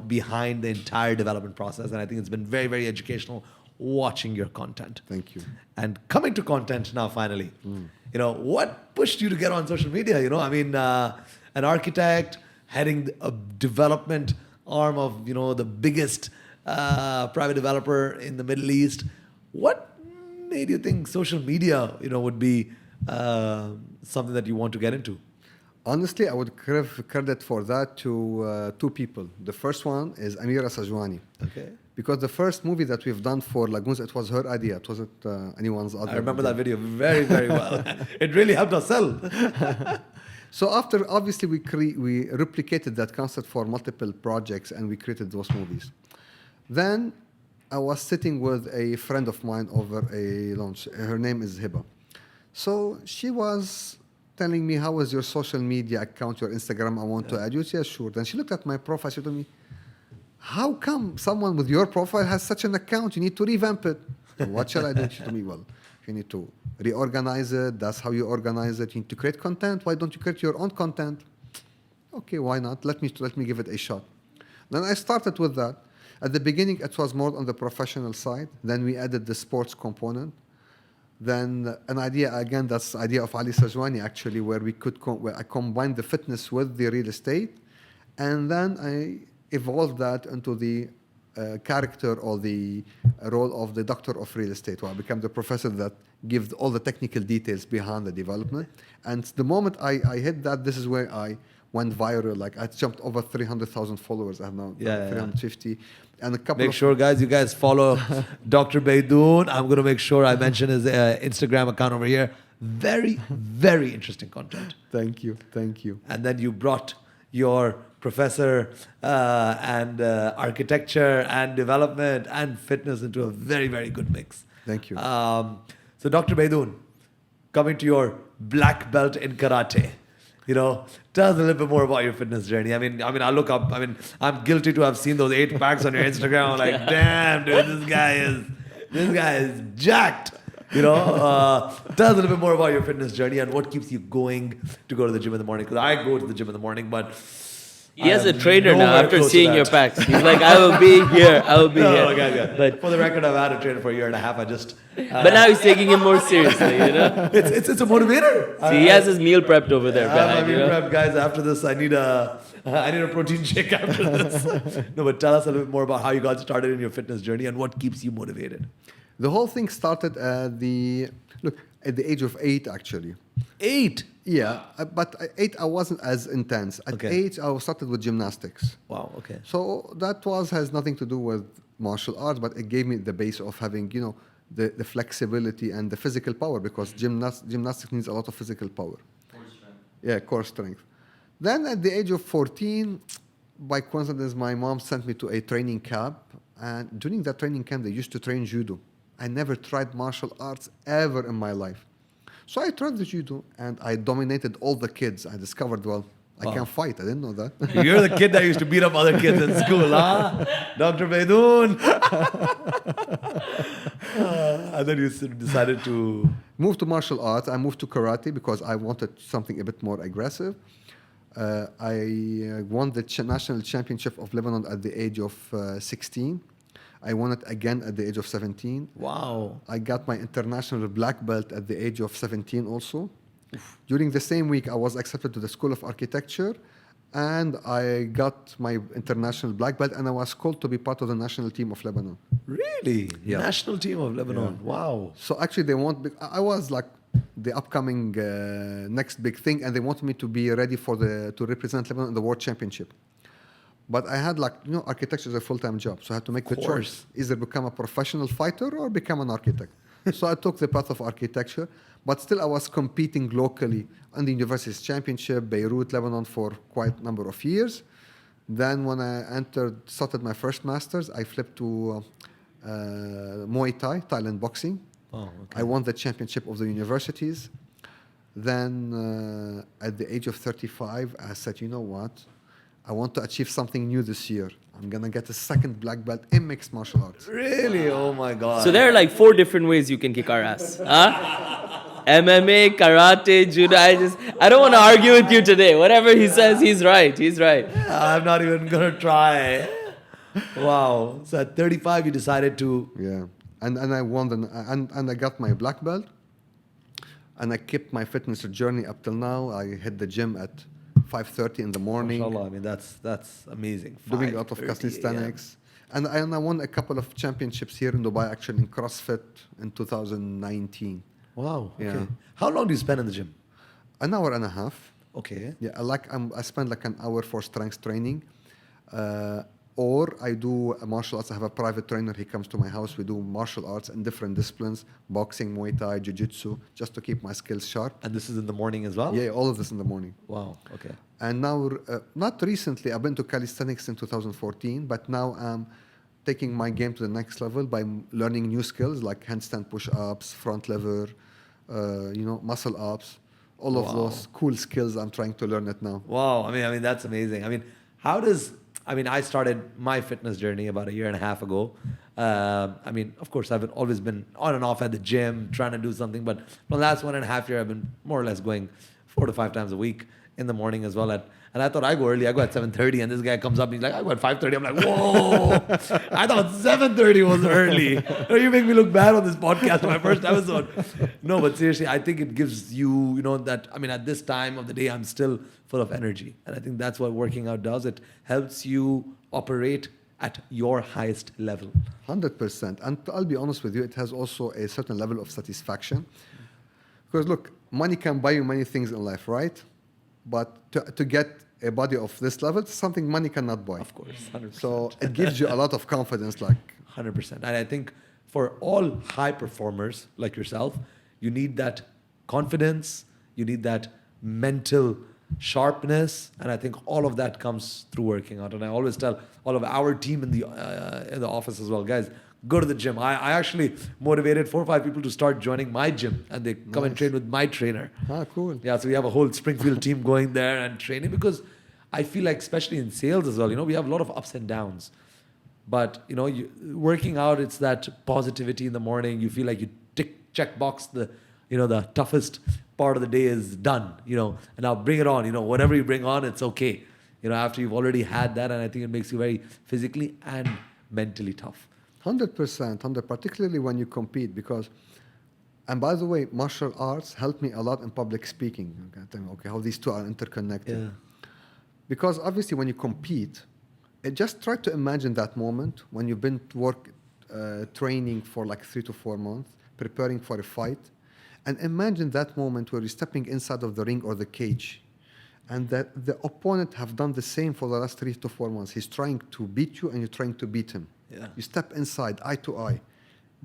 behind the entire development process. And I think it's been very, very educational watching your content. Thank you. And coming to content now, finally, what pushed you to get on social media? An architect heading a development arm of, the biggest private developer in the Middle East. What made you think social media, would be something that you want to get into? Honestly, I would give credit for that to two people. The first one is Amira Sajwani. Okay. Because the first movie that we've done for Lagoons, it was her idea. It wasn't anyone's other. I remember idea. that video very, very well. It really helped us sell. So after, obviously, we replicated that concept for multiple projects, and we created those movies. Then I was sitting with a friend of mine over a lunch. Her name is Hiba. So she was telling me, how is your social media account, your Instagram? I want to add you. Yeah, sure. Then she looked at my profile. She told me, how come someone with your profile has such an account? You need to revamp it. What shall I do? She told me, well, you need to reorganize it. That's how you organize it. You need to create content. Why don't you create your own content? Okay, why not? Let me give it a shot. Then I started with that. At the beginning, it was more on the professional side. Then we added the sports component. Then an idea, again, that's the idea of Ali Sajwani, actually, where where I combined the fitness with the real estate. And then I evolved that into the character or the role of the doctor of real estate, where I became the professor that gives all the technical details behind the development. And the moment I hit that, this is where I went viral. Like, I jumped over 300,000 followers. I have now 350. And a couple Make sure, guys, you guys follow Dr. Baydoun. I'm going to make sure I mention his Instagram account over here. Very, very interesting content. Thank you. And then you brought your professor and architecture and development and fitness into a very, very good mix. Thank you. So Dr. Baydoun, coming to your black belt in karate, tell us a little bit more about your fitness journey. I mean, I look up. I'm guilty to have seen those 8 packs on your Instagram. I'm like, damn, dude, this guy is jacked. Tell us a little bit more about your fitness journey and what keeps you going to go to the gym in the morning. Because I go to the gym in the morning, but He has a trainer now nowhere after close to seeing that. your packs. He's like, I will be here. I will be here. Okay. But For the record, I've had a trainer for a year and a half. but now he's taking him more seriously, It's a motivator. See, he has his meal prepped over there. I have my behind, meal prep, guys. After this, I need a protein shake after this. No, but tell us a little bit more about how you got started in your fitness journey and what keeps you motivated. The whole thing started at the age of 8, actually. 8. Yeah, but at 8 I wasn't as intense. At Okay. 8 I started with gymnastics. Wow. Okay. So that has nothing to do with martial arts, but it gave me the base of having, the flexibility and the physical power, because gymnastics needs a lot of physical power. Core strength. Yeah, core strength. Then at the age of 14, by coincidence, my mom sent me to a training camp. And during that training camp, they used to train judo. I never tried martial arts ever in my life. So I tried the judo, and I dominated all the kids. I discovered, I can fight. I didn't know that. You're the kid that used to beat up other kids in school, huh? Dr. Baydoun. And then you decided to Moved to martial arts. I moved to karate because I wanted something a bit more aggressive. I won the national championship of Lebanon at the age of 16. I won it again at the age of 17. Wow. I got my international black belt at the age of 17 also. During the same week, I was accepted to the School of Architecture, and I got my international black belt, and I was called to be part of the national team of Lebanon. Really? Yeah. National team of Lebanon. Wow. So actually, I was like the upcoming next big thing, and they wanted me to be ready to represent Lebanon in the World Championship. But I had architecture is a full-time job, so I had to make the choice: either become a professional fighter or become an architect. So I took the path of architecture, but still I was competing locally on the University's Championship, Beirut, Lebanon, for quite a number of years. Then when I started my first masters, I flipped to Muay Thai, Thailand boxing. Oh, okay. I won the championship of the universities. Then at the age of 35, I said, you know what? I want to achieve something new this year. I'm going to get a second black belt in mixed martial arts. Really? Oh my God. So there are like 4 different ways you can kick our ass. Huh? MMA, karate, judo. I don't want to argue with you today. Whatever he says, he's right. He's right. I'm not even going to try. Wow. So at 35, you decided to... Yeah. And I won and I got my black belt. And I kept my fitness journey up till now. I hit the gym at 5:30 in the morning. Mashallah, I mean, that's amazing. Doing a lot of 5:30 calisthenics. And I won a couple of championships here in Dubai, actually, in CrossFit in 2019. Wow. Okay. Yeah. How long do you spend in the gym? An hour and a half. Okay. Yeah, I spend like an hour for strength training. or I do martial arts. I have a private trainer. He comes to my house. We do martial arts in different disciplines, boxing, Muay Thai, Jiu-Jitsu, just to keep my skills sharp. And this is in the morning as well? Yeah, all of this in the morning. Wow, okay. And now, not recently, I've been to calisthenics in 2014, but now I'm taking my game to the next level by learning new skills like handstand push-ups, front lever, muscle ups, all of those cool skills. I'm trying to learn it now. Wow, I mean that's amazing. I started my fitness journey about a year and a half ago. Of course, I've always been on and off at the gym, trying to do something, but for the last 1.5 years, I've been more or less going 4 to 5 times a week in the morning as well. And I thought I go early. I go at 7:30, and this guy comes up and he's like, I go at 5:30. I'm like, whoa! I thought 7:30 was early. You make me look bad on this podcast, my first episode. No, but seriously, I think it gives you, at this time of the day, I'm still full of energy, and I think that's what working out does. It helps you operate at your highest level. 100%. And I'll be honest with you, it has also a certain level of satisfaction. Because look, money can buy you many things in life, right? But to get a body of this level, it's something money cannot buy. Of course, 100%. So it gives you a lot of confidence, like 100%. And I think for all high performers like yourself, you need that confidence, you need that mental sharpness, and I think all of that comes through working out. And I always tell all of our team in the office as well, guys, go to the gym. I actually motivated 4 or 5 people to start joining my gym, and they come and train with my trainer. Ah, cool. Yeah, so we have a whole Springfield team going there and training, because I feel like, especially in sales as well, we have a lot of ups and downs. But working out, it's that positivity in the morning. You feel like you check box the toughest part of the day is done. And now bring it on. Whatever you bring on, it's okay. After you've already had that, and I think it makes you very physically and mentally tough. 100%, particularly when you compete, and by the way, martial arts helped me a lot in public speaking. Okay, how these two are interconnected. Yeah. Because obviously when you compete, just try to imagine that moment when you've been training for like 3 to 4 months, preparing for a fight, and imagine that moment where you're stepping inside of the ring or the cage, and that the opponent have done the same for the last 3 to 4 months. He's trying to beat you, and you're trying to beat him. Yeah. You step inside, eye to eye.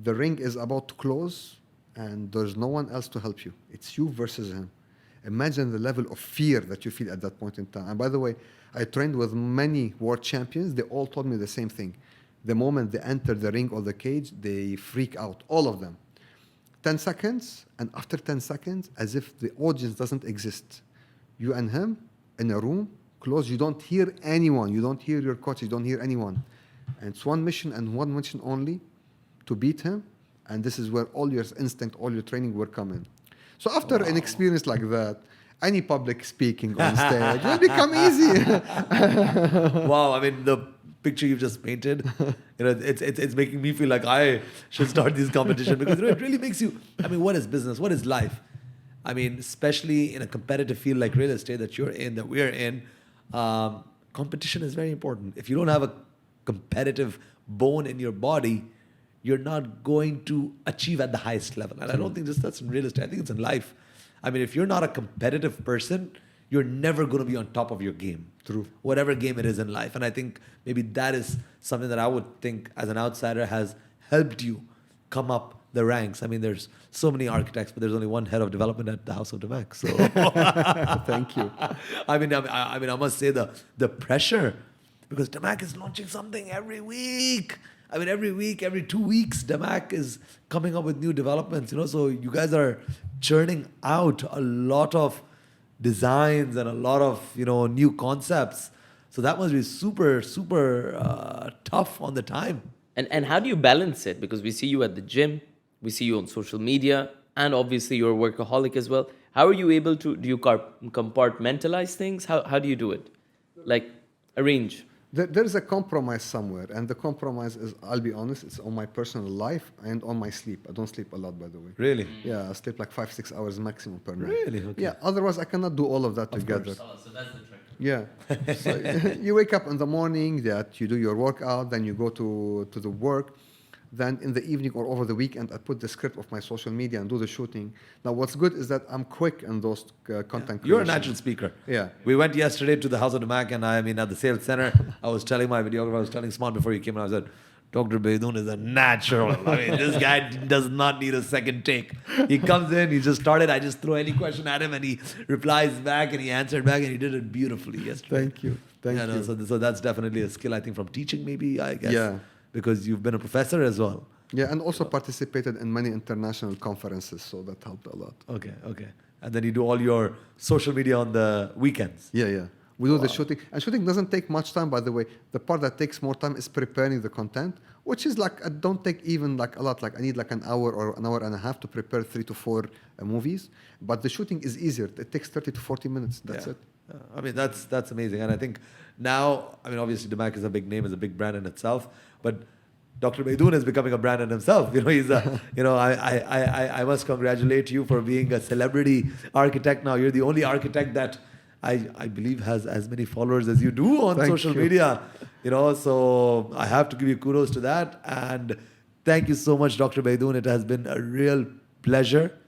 The ring is about to close, and there's no one else to help you. It's you versus him. Imagine the level of fear that you feel at that point in time. And by the way, I trained with many world champions. They all told me the same thing. The moment they enter the ring or the cage, they freak out, all of them. 10 seconds, and after 10 seconds, as if the audience doesn't exist. You and him in a room, close, you don't hear anyone. You don't hear your coach, you don't hear anyone. And it's one mission and one mission only, to beat him. And this is where all your instinct, all your training will come in. So after an experience like that, any public speaking on stage will become easy. Wow, the picture you've just painted, it's making me feel like I should start this competition, because it really makes you, what is business? What is life? Especially in a competitive field like real estate that you're in, that we're in, competition is very important. If you don't have a competitive bone in your body, you're not going to achieve at the highest level. And I don't think that's in real estate. I think it's in life. If you're not a competitive person, you're never going to be on top of your game. True. Whatever game it is in life. And I think maybe that is something that I would think as an outsider has helped you come up the ranks. There's so many architects, but there's only one head of development at the House of Damak. So Thank you. I must say the pressure, because Damak is launching something every week. Every week, every 2 weeks, Damak is coming up with new developments. So you guys are churning out a lot of designs and a lot of new concepts. So that must be super, super tough on the time. And how do you balance it? Because we see you at the gym, we see you on social media, and obviously you're a workaholic as well. How are you able to, do you compartmentalize things? How do you do it? Like arrange? There's a compromise somewhere, and the compromise is, I'll be honest, it's on my personal life and on my sleep. I don't sleep a lot, by the way. Really? Yeah, I sleep like 5-6 hours maximum per night. Really? Okay. Yeah, otherwise I cannot do all of that together. So that's the trick. Yeah. So you wake up in the morning, that you do your workout, then you go to the work. Then in the evening or over the weekend, I put the script of my social media and do the shooting. Now, what's good is that I'm quick in those content You're a creation. natural speaker. Yeah. We went yesterday to the House of the Mac, and at the sales center, I was telling my videographer, I was telling Sman before he came in, I said, Dr. Baydoun is a natural. I mean, this guy does not need a second take. He comes in, he just started, I just throw any question at him, and he replies back, and he answered back, and he did it beautifully yesterday. Thank you. Thank you. No, so that's definitely a skill, I think, from teaching, maybe, I guess. Yeah. Because you've been a professor as well. Yeah, and also participated in many international conferences, so that helped a lot. Okay. And then you do all your social media on the weekends. Yeah. We do the shooting. And shooting doesn't take much time, by the way. The part that takes more time is preparing the content, which is like, I don't take even like a lot. Like I need like an hour or an hour and a half to prepare 3 to 4 movies. But the shooting is easier. It takes 30 to 40 minutes. That's it. I mean, that's amazing. And I think now, I mean, obviously, Damac is a big name, is a big brand in itself. But Dr. Baydoun is becoming a brand in himself. He's a, I must congratulate you for being a celebrity architect now. You're the only architect that I believe has as many followers as you do on social media. So I have to give you kudos to that. And thank you so much, Dr. Baydoun. It has been a real pleasure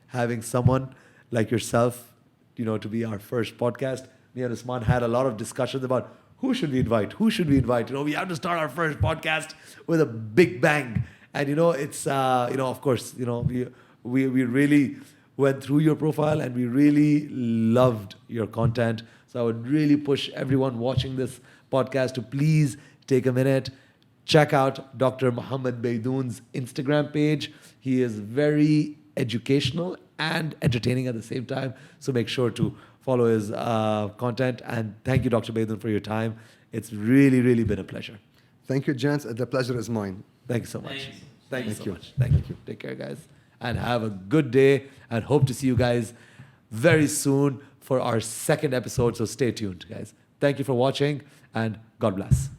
having someone like yourself, to be our first podcast. Me and Usman had a lot of discussions about who should we invite? We have to start our first podcast with a big bang. And, it's, of course, we really went through your profile and we really loved your content. So I would really push everyone watching this podcast to please take a minute, check out Dr. Mohammed Baydoun's Instagram page. He is very educational and entertaining at the same time. So make sure to follow his content. And thank you, Dr. Baydoun, for your time. It's really, really been a pleasure. Thank you, gents. The pleasure is mine. Thank you so much. Thank you so you. much. Thank you. Take care, guys. And have a good day. And hope to see you guys very soon for our second episode. So stay tuned, guys. Thank you for watching. And God bless.